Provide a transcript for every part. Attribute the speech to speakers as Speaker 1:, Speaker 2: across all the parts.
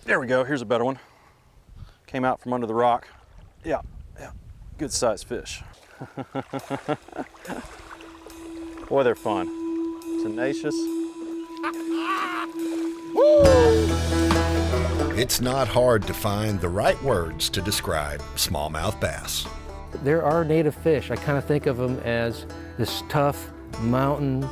Speaker 1: There we go, here's a better one. Came out from under the rock. Yeah, good sized fish. Boy, they're fun. Tenacious.
Speaker 2: It's not hard to find the right words to describe smallmouth bass.
Speaker 3: There are native fish. I kind of think of them as this tough mountain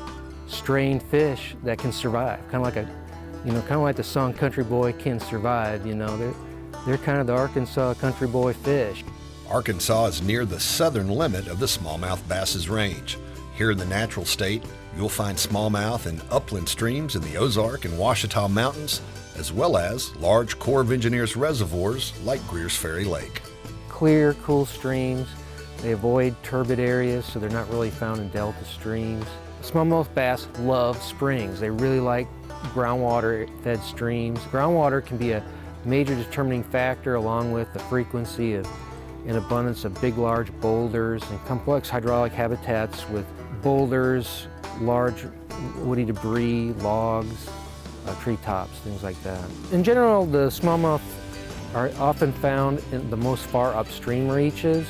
Speaker 3: strained fish that can survive. Kind of like the song Country Boy Can Survive, They're kind of the Arkansas country boy fish.
Speaker 2: Arkansas is near the southern limit of the smallmouth bass's range. Here in the natural state, you'll find smallmouth in upland streams in the Ozark and Ouachita Mountains, as well as large Corps of Engineers reservoirs like Greer's Ferry Lake.
Speaker 3: Clear, cool streams. They avoid turbid areas, so they're not really found in delta streams. Smallmouth bass love springs. They really like groundwater-fed streams. Groundwater can be a major determining factor, along with the frequency of and abundance of big, large boulders and complex hydraulic habitats with boulders, large woody debris, logs, treetops, things like that. In general, the smallmouth are often found in the most far upstream reaches,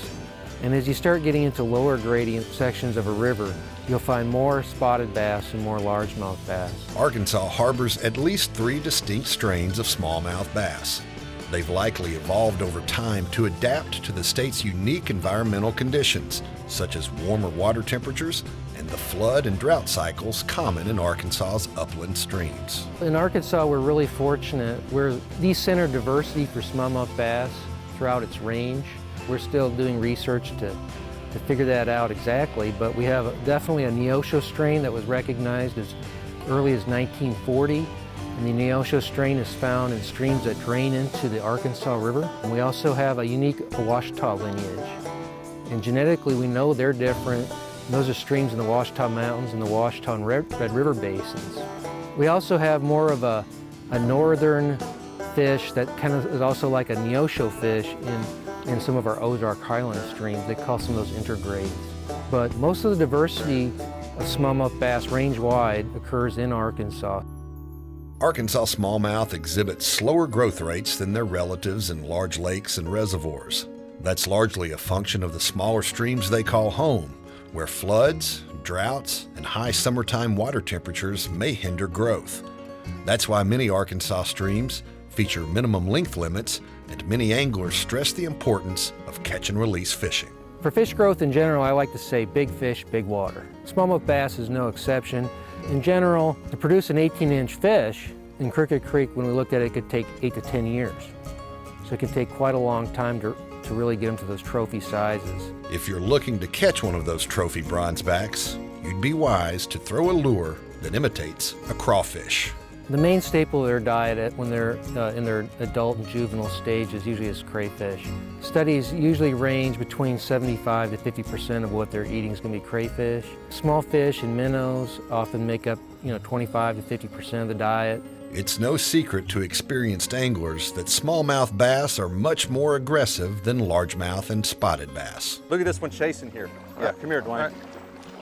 Speaker 3: and as you start getting into lower gradient sections of a river, you'll find more spotted bass and more largemouth bass.
Speaker 2: Arkansas harbors at least 3 distinct strains of smallmouth bass. They've likely evolved over time to adapt to the state's unique environmental conditions, such as warmer water temperatures and the flood and drought cycles common in Arkansas's upland streams.
Speaker 3: In Arkansas, we're really fortunate. We're the center of diversity for smallmouth bass throughout its range. We're still doing research to figure that out exactly, but we have definitely a Neosho strain that was recognized as early as 1940. And the Neosho strain is found in streams that drain into the Arkansas River. And we also have a unique Ouachita lineage. And genetically, we know they're different. And those are streams in the Ouachita Mountains and the Ouachita and Red River basins. We also have more of a northern fish that kind of is also like a Neosho fish in some of our Ozark Highland streams. They call some of those intergrades. But most of the diversity of smallmouth bass range-wide occurs in Arkansas.
Speaker 2: Arkansas smallmouth exhibit slower growth rates than their relatives in large lakes and reservoirs. That's largely a function of the smaller streams they call home, where floods, droughts, and high summertime water temperatures may hinder growth. That's why many Arkansas streams feature minimum length limits, and many anglers stress the importance of catch and release fishing.
Speaker 3: For fish growth in general, I like to say big fish, big water. Smallmouth bass is no exception. In general, to produce an 18-inch fish in Crooked Creek, when we looked at it, it could take 8 to 10 years. So it can take quite a long time to really get them to those trophy sizes.
Speaker 2: If you're looking to catch one of those trophy bronzebacks, you'd be wise to throw a lure that imitates a crawfish.
Speaker 3: The main staple of their diet when they're in their adult and juvenile stages usually is crayfish. Studies usually range between 75 to 50% of what they're eating is going to be crayfish. Small fish and minnows often make up 25 to 50% of the diet.
Speaker 2: It's no secret to experienced anglers that smallmouth bass are much more aggressive than largemouth and spotted bass.
Speaker 1: Look at this one chasing here. Yeah, come here, Dwayne.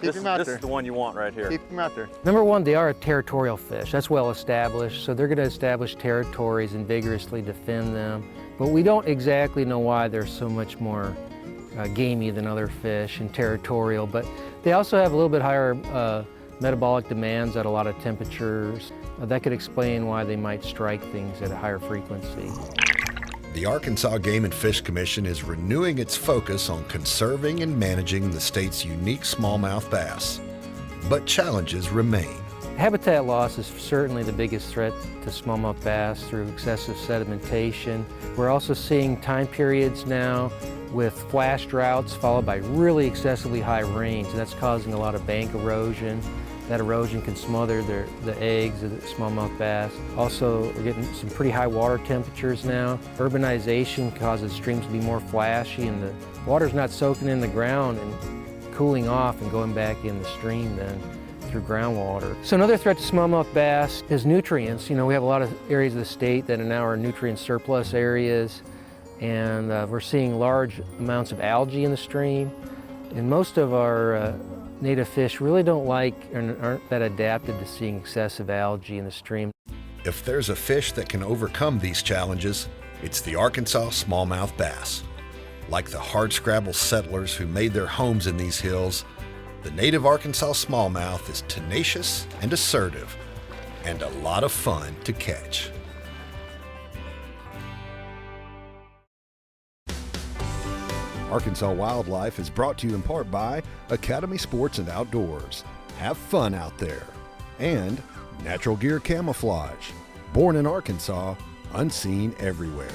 Speaker 4: Keep him out
Speaker 1: This
Speaker 4: there.
Speaker 1: is the one you want right here.
Speaker 4: Keep him out there.
Speaker 3: Number one, they are a territorial fish. That's well established. So they're going to establish territories and vigorously defend them. But we don't exactly know why they're so much more gamey than other fish and territorial. But they also have a little bit higher metabolic demands at a lot of temperatures. That could explain why they might strike things at a higher frequency.
Speaker 2: The Arkansas Game and Fish Commission is renewing its focus on conserving and managing the state's unique smallmouth bass. But challenges remain.
Speaker 3: Habitat loss is certainly the biggest threat to smallmouth bass through excessive sedimentation. We're also seeing time periods now with flash droughts followed by really excessively high rains, and that's causing a lot of bank erosion. That erosion can smother the eggs of the smallmouth bass. Also, we're getting some pretty high water temperatures now. Urbanization causes streams to be more flashy, and the water's not soaking in the ground and cooling off and going back in the stream then through groundwater. So another threat to smallmouth bass is nutrients. We have a lot of areas of the state that are now are nutrient surplus areas, and we're seeing large amounts of algae in the stream. And most of our native fish really don't like and aren't that adapted to seeing excessive algae in the stream.
Speaker 2: If there's a fish that can overcome these challenges, it's the Arkansas smallmouth bass. Like the hardscrabble settlers who made their homes in these hills, the native Arkansas smallmouth is tenacious and assertive, and a lot of fun to catch. Arkansas Wildlife is brought to you in part by Academy Sports and Outdoors. Have fun out there. And Natural Gear Camouflage. Born in Arkansas, unseen everywhere.